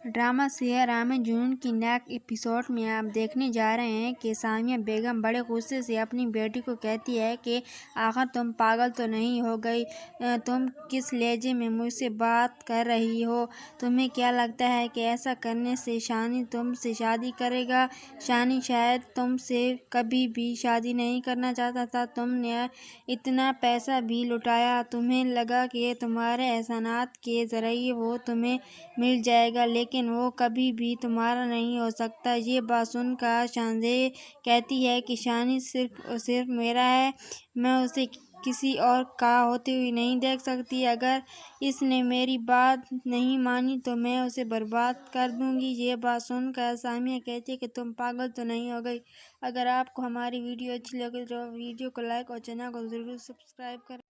ड्रामा सेहरा में जुनून की नेक्स्ट एपिसोड में आप देखने जा रहे हैं कि सामिया बेगम बड़े गुस्से से अपनी बेटी को कहती है कि आखिर तुम पागल तो नहीं हो गई, तुम किस लहजे में मुझसे बात कर रही हो। तुम्हें क्या लगता है कि ऐसा करने से शानी तुमसे शादी करेगा। शानी शायद तुमसे कभी भी शादी नहीं करना चाहता था। तुमने इतना पैसा भी लुटाया, तुम्हें लगा कि तुम्हारे एहसानात के जरिए वो तुम्हें मिल जाएगा, लेकिन वो कभी भी तुम्हारा नहीं हो सकता। ये बात सुनकर शानज़ेह कहती है कि शानी सिर्फ और सिर्फ मेरा है, मैं उसे किसी और का होते हुए नहीं देख सकती। अगर इसने मेरी बात नहीं मानी तो मैं उसे बर्बाद कर दूंगी। ये बात सुनकर सामिया कहती है कि तुम पागल तो नहीं हो गई। अगर आपको हमारी वीडियो अच्छी लगे तो वीडियो को लाइक और चैनल को ज़रूर सब्सक्राइब करें।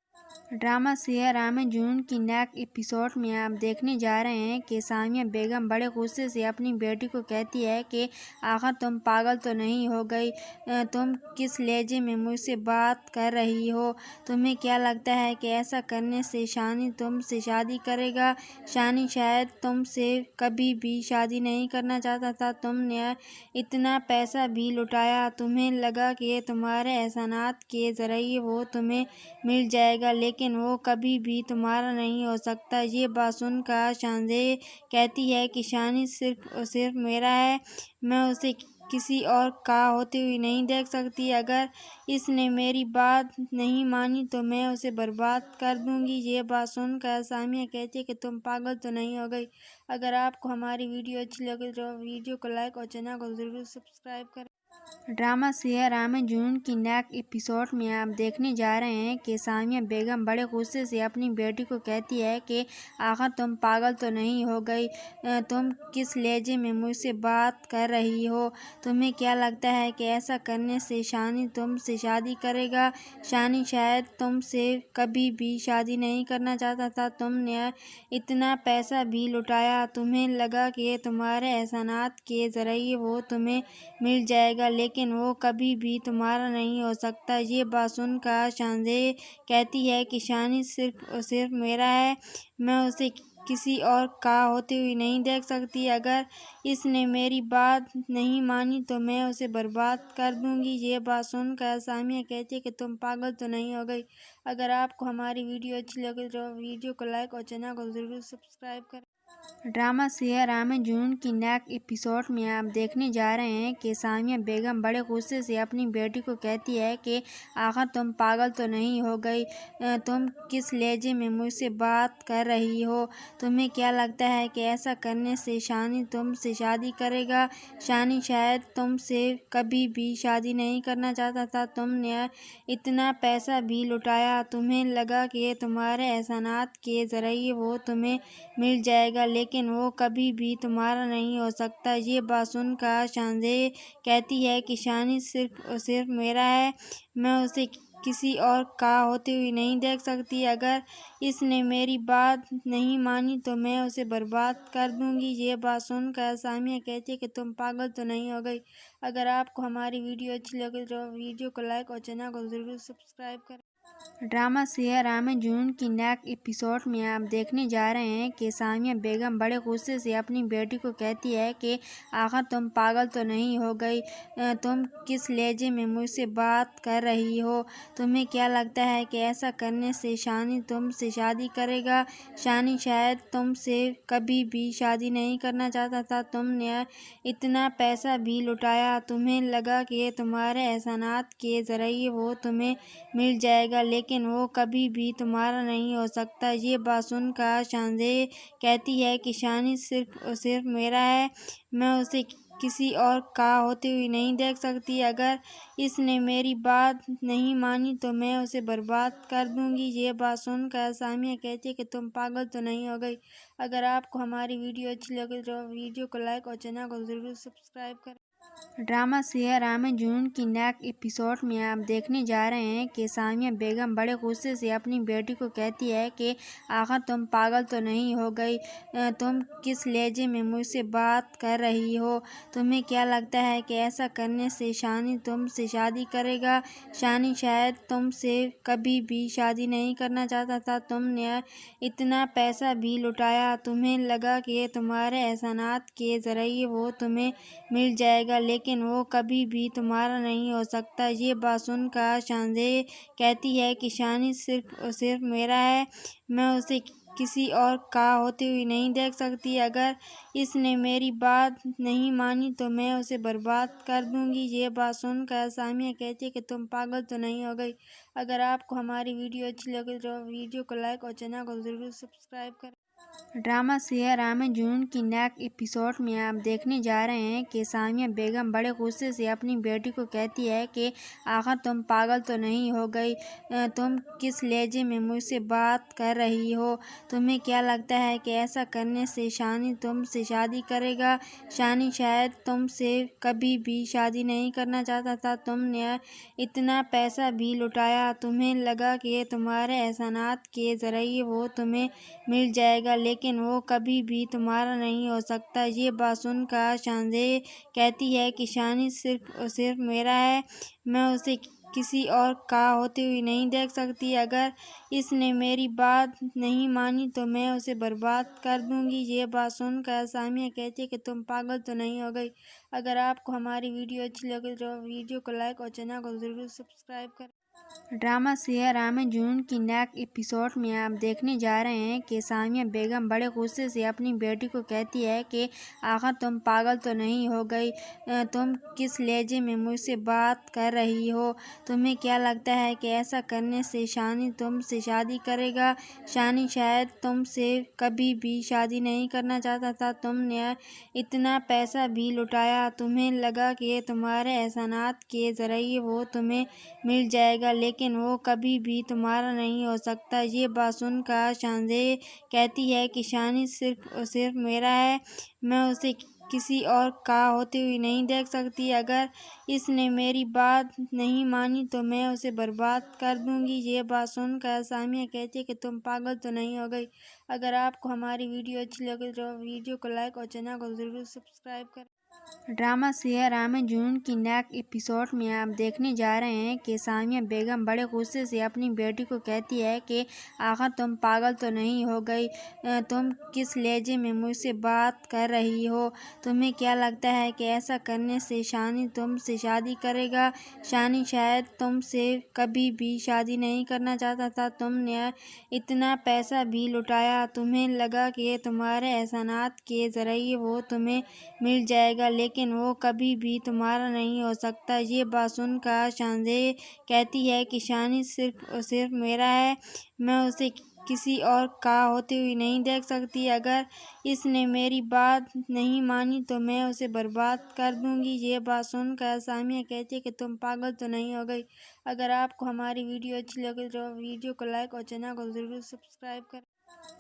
ड्रामा सेहरा में जुनून की नेक्स्ट एपिसोड में आप देखने जा रहे हैं कि सामिया बेगम बड़े गुस्से से अपनी बेटी को कहती है कि आखिर तुम पागल तो नहीं हो गई, तुम किस लहजे में मुझसे बात कर रही हो। तुम्हें क्या लगता है कि ऐसा करने से शानी तुमसे शादी करेगा। शानी शायद तुमसे कभी भी शादी नहीं करना चाहता था। तुमने इतना पैसा भी लुटाया, तुम्हें लगा कि तुम्हारे एहसानात के जरिए वो तुम्हें मिल जाएगा, लेकिन वो कभी भी तुम्हारा नहीं हो सकता। ये बात सुनकर शानज़ेह कहती है कि शानी सिर्फ और सिर्फ मेरा है, मैं उसे किसी और का होते हुए नहीं देख सकती। अगर इसने मेरी बात नहीं मानी तो मैं उसे बर्बाद कर दूंगी। ये बात सुनकर सामिया कहती है कि तुम पागल तो नहीं हो गई। अगर आपको हमारी वीडियो अच्छी लगे तो वीडियो को लाइक और चैनल को ज़रूर सब्सक्राइब करें। ड्रामा सेहरा में जुनून की नेक्स्ट एपिसोड में आप देखने जा रहे हैं कि सामिया बेगम बड़े गुस्से से अपनी बेटी को कहती है कि आखिर तुम पागल तो नहीं हो गई, तुम किस लहजे में मुझसे बात कर रही हो। तुम्हें क्या लगता है कि ऐसा करने से शानी तुमसे शादी करेगा। शानी शायद तुमसे कभी भी शादी नहीं करना चाहता था। तुमने इतना पैसा भी लुटाया, तुम्हें लगा कि तुम्हारे एहसानात के जरिए वो तुम्हें मिल जाएगा, लेकिन वो कभी भी तुम्हारा नहीं हो सकता। ये बात सुनकर शानज़ेह कहती है कि शानी सिर्फ मेरा है, मैं उसे किसी और का होते हुए नहीं देख सकती। अगर इसने मेरी बात नहीं मानी तो मैं उसे बर्बाद कर दूंगी। ये बात सुनकर सामिया कहती है कि तुम पागल तो नहीं हो गई। अगर आपको हमारी वीडियो अच्छी लगे तो वीडियो को लाइक और चैनल को ज़रूर सब्सक्राइब करें। ड्रामा सेहरा में जुनून की नेक्स्ट एपिसोड में आप देखने जा रहे हैं कि सामिया बेगम बड़े गुस्से से अपनी बेटी को कहती है कि आखिर तुम पागल तो नहीं हो गई, तुम किस लहजे में मुझसे बात कर रही हो। तुम्हें क्या लगता है कि ऐसा करने से शानी तुमसे शादी करेगा। शानी शायद तुमसे कभी भी शादी नहीं करना चाहता था। तुमने इतना पैसा भी लुटाया, तुम्हें लगा कि तुम्हारे एहसानात के जरिए वो तुम्हें मिल जाएगा, लेकिन वो कभी भी तुम्हारा नहीं हो सकता। ये बात सुनकर शानज़ेह कहती है कि शानी सिर्फ मेरा है, मैं उसे किसी और का होते हुए नहीं देख सकती। अगर इसने मेरी बात नहीं मानी तो मैं उसे बर्बाद कर दूंगी। ये बात सुनकर सामिया कहती है कि तुम पागल तो नहीं हो गई। अगर आपको हमारी वीडियो अच्छी लगे तो वीडियो को लाइक और चैनल को ज़रूर सब्सक्राइब करें। ड्रामा सेहरा में जुनून की नेक्स्ट एपिसोड में आप देखने जा रहे हैं कि सामिया बेगम बड़े गुस्से से अपनी बेटी को कहती है कि आखिर तुम पागल तो नहीं हो गई, तुम किस लहजे में मुझसे बात कर रही हो। तुम्हें क्या लगता है कि ऐसा करने से शानी तुमसे शादी करेगा। शानी शायद तुमसे कभी भी शादी नहीं करना चाहता था। तुमने इतना पैसा भी लुटाया, तुम्हें लगा कि तुम्हारे एहसानात के जरिए वो तुम्हें मिल जाएगा, लेकिन वो कभी भी तुम्हारा नहीं हो सकता। ये बात सुनकर शानज़ेह कहती है कि शानी सिर्फ मेरा है, मैं उसे किसी और का होते हुए नहीं देख सकती। अगर इसने मेरी बात नहीं मानी तो मैं उसे बर्बाद कर दूंगी। ये बात सुनकर सामिया कहती है कि तुम पागल तो नहीं हो गई। अगर आपको हमारी वीडियो अच्छी लगे तो वीडियो को लाइक और चैनल को ज़रूर सब्सक्राइब करें। ड्रामा सेहरा में जुनून की नेक्स्ट एपिसोड में आप देखने जा रहे हैं कि सामिया बेगम बड़े गुस्से से अपनी बेटी को कहती है कि आखिर तुम पागल तो नहीं हो गई, तुम किस लहजे में मुझसे बात कर रही हो। तुम्हें क्या लगता है कि ऐसा करने से शानी तुमसे शादी करेगा। शानी शायद तुमसे कभी भी शादी नहीं करना चाहता था। तुमने इतना पैसा भी लुटाया, तुम्हें लगा कि तुम्हारे एहसानात के जरिए वो तुम्हें मिल जाएगा, लेकिन वो कभी भी तुम्हारा नहीं हो सकता। ये बात सुनकर शानज़ेह कहती है कि शानी सिर्फ मेरा है, मैं उसे किसी और का होते हुए नहीं देख सकती। अगर इसने मेरी बात नहीं मानी तो मैं उसे बर्बाद कर दूंगी। ये बात सुनकर सामिया कहती है कि तुम पागल तो नहीं हो गई। अगर आपको हमारी वीडियो अच्छी लगे तो वीडियो को लाइक और चैनल को ज़रूर सब्सक्राइब करें। ड्रामा सेहरा में जुनून की नेक्स्ट एपिसोड में आप देखने जा रहे हैं कि सामिया बेगम बड़े गुस्से से अपनी बेटी को कहती है कि आखिर तुम पागल तो नहीं हो गई, तुम किस लहजे में मुझसे बात कर रही हो। तुम्हें क्या लगता है कि ऐसा करने से शानी तुमसे शादी करेगा। शानी शायद तुमसे कभी भी शादी नहीं करना चाहता था। तुमने इतना पैसा भी लुटाया, तुम्हें लगा कि तुम्हारे एहसानात के जरिए वो तुम्हें मिल जाएगा, लेकिन वो कभी भी तुम्हारा नहीं हो सकता। ये बात सुनकर शानज़ेह कहती है कि शानी सिर्फ मेरा है, मैं उसे किसी और का होते हुए नहीं देख सकती। अगर इसने मेरी बात नहीं मानी तो मैं उसे बर्बाद कर दूंगी। ये बात सुनकर सामिया कहती है कि तुम पागल तो नहीं हो गई। अगर आपको हमारी वीडियो अच्छी लगे तो वीडियो को लाइक और चैनल को ज़रूर सब्सक्राइब करें। ड्रामा सेहरा में जुनून की नेक्स्ट एपिसोड में आप देखने जा रहे हैं कि सामिया बेगम बड़े गुस्से से अपनी बेटी को कहती है कि आखिर तुम पागल तो नहीं हो गई, तुम किस लहजे में मुझसे बात कर रही हो। तुम्हें क्या लगता है कि ऐसा करने से शानी तुमसे शादी करेगा। शानी शायद तुमसे कभी भी शादी नहीं करना चाहता था। तुमने इतना पैसा भी लुटाया, तुम्हें लगा कि तुम्हारे एहसानात के जरिए वो तुम्हें मिल जाएगा, लेकिन वो कभी भी तुम्हारा नहीं हो सकता। ये बात सुनकर शानज़ेह कहती है कि शानी सिर्फ और सिर्फ मेरा है, मैं उसे किसी और का होते हुए नहीं देख सकती। अगर इसने मेरी बात नहीं मानी तो मैं उसे बर्बाद कर दूंगी। ये बात सुनकर सामिया कहती है कि तुम पागल तो नहीं हो गई। अगर आपको हमारी वीडियो अच्छी लगे तो वीडियो को लाइक और चैनल को ज़रूर सब्सक्राइब करें। ड्रामा सेहरा में जुनून की नेक्स्ट एपिसोड में आप देखने जा रहे हैं कि सामिया बेगम बड़े गुस्से से अपनी बेटी को कहती है कि आखिर तुम पागल तो नहीं हो गई, तुम किस लहजे में मुझसे बात कर रही हो। तुम्हें क्या लगता है कि ऐसा करने से शानी तुमसे शादी करेगा। शानी शायद तुमसे कभी भी शादी नहीं करना चाहता था। तुमने इतना पैसा भी लुटाया, तुम्हें लगा कि तुम्हारे एहसानात के जरिए वो तुम्हें मिल जाएगा, लेकिन वो कभी भी तुम्हारा नहीं हो सकता। ये बात सुनकर शानज़ेह कहती है कि शानी सिर्फ और सिर्फ मेरा है, मैं उसे किसी और का होते हुए नहीं देख सकती। अगर इसने मेरी बात नहीं मानी तो मैं उसे बर्बाद कर दूंगी। ये बात सुनकर सामिया कहती है कि तुम पागल तो नहीं हो गई। अगर आपको हमारी वीडियो अच्छी लगे तो वीडियो को लाइक और चैनल को ज़रूर सब्सक्राइब करें।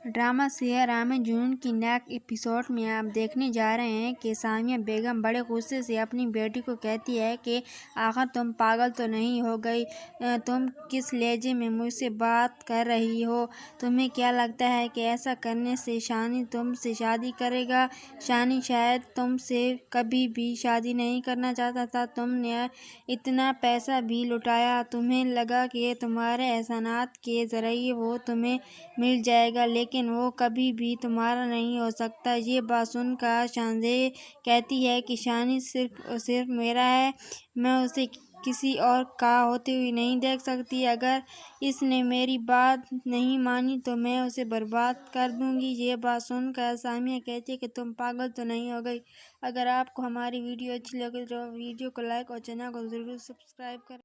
ड्रामा सेहरा में जुनून की नेक्स्ट एपिसोड में आप देखने जा रहे हैं कि सामिया बेगम बड़े गुस्से से अपनी बेटी को कहती है कि आखिर तुम पागल तो नहीं हो गई, तुम किस लहजे में मुझसे बात कर रही हो। तुम्हें क्या लगता है कि ऐसा करने से शानी तुमसे शादी करेगा। शानी शायद तुमसे कभी भी शादी नहीं करना चाहता था। तुमने इतना पैसा भी लुटाया, तुम्हें लगा कि तुम्हारे एहसानात के जरिए वो तुम्हें मिल जाएगा, लेकिन वो कभी भी तुम्हारा नहीं हो सकता। ये बात सुनकर शानज़ेह कहती है कि शानी सिर्फ और सिर्फ मेरा है, मैं उसे किसी और का होते हुए नहीं देख सकती। अगर इसने मेरी बात नहीं मानी तो मैं उसे बर्बाद कर दूंगी। ये बात सुनकर सामिया कहती है कि तुम पागल तो नहीं हो गई। अगर आपको हमारी वीडियो अच्छी लगे तो वीडियो को लाइक और चैनल को ज़रूर सब्सक्राइब करें।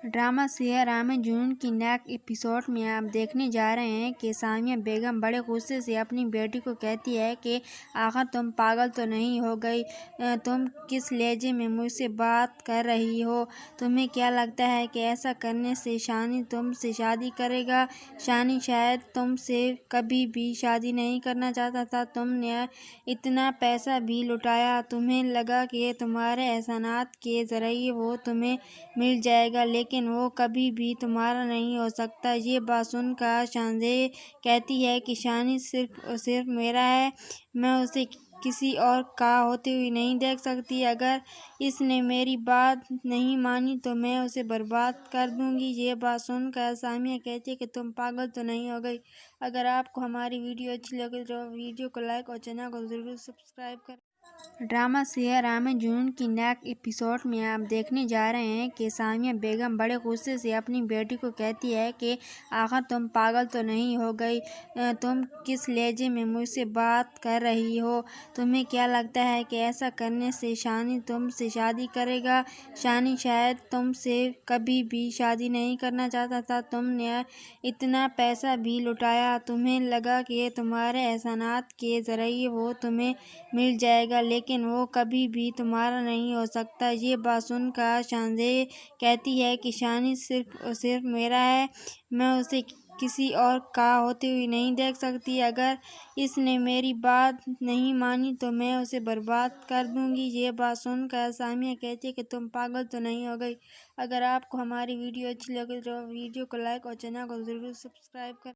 ड्रामा सेहरा में जुनून की नेक्स्ट एपिसोड में आप देखने जा रहे हैं कि सामिया बेगम बड़े गुस्से से अपनी बेटी को कहती है कि आखिर तुम पागल तो नहीं हो गई, तुम किस लहजे में मुझसे बात कर रही हो। तुम्हें क्या लगता है कि ऐसा करने से शानी तुमसे शादी करेगा। शानी शायद तुमसे कभी भी शादी नहीं करना चाहता था। तुमने इतना पैसा भी लुटाया, तुम्हें लगा कि तुम्हारे एहसानात के जरिए वो तुम्हें मिल जाएगा, लेकिन वो कभी भी तुम्हारा नहीं हो सकता। ये बात सुनकर शानज़ेह कहती है कि शानी सिर्फ और सिर्फ मेरा है, मैं उसे किसी और का होते हुए नहीं देख सकती। अगर इसने मेरी बात नहीं मानी तो मैं उसे बर्बाद कर दूंगी। ये बात सुनकर सामिया कहती है कि तुम पागल तो नहीं हो गई। अगर आपको हमारी वीडियो अच्छी लगे तो वीडियो को लाइक और चैनल को ज़रूर सब्सक्राइब करें। ड्रामा सेहरा में जुनून की नेक्स्ट एपिसोड में आप देखने जा रहे हैं कि सामिया बेगम बड़े गुस्से से अपनी बेटी को कहती है कि आखिर तुम पागल तो नहीं हो गई, तुम किस लहजे में मुझसे बात कर रही हो। तुम्हें क्या लगता है कि ऐसा करने से शानी तुमसे शादी करेगा। शानी शायद तुमसे कभी भी शादी नहीं करना चाहता था। तुमने इतना पैसा भी लुटाया, तुम्हें लगा कि तुम्हारे एहसानात के जरिए वो तुम्हें मिल जाएगा, लेकिन वो कभी भी तुम्हारा नहीं हो सकता। ये बात सुनकर शानज़ेह कहती है कि शानी सिर्फ और सिर्फ मेरा है, मैं उसे किसी और का होते हुए नहीं देख सकती। अगर इसने मेरी बात नहीं मानी तो मैं उसे बर्बाद कर दूंगी। ये बात सुनकर सामिया कहती है कि तुम पागल तो नहीं हो गई। अगर आपको हमारी वीडियो अच्छी लगे तो वीडियो को लाइक और चैनल को ज़रूर सब्सक्राइब करें।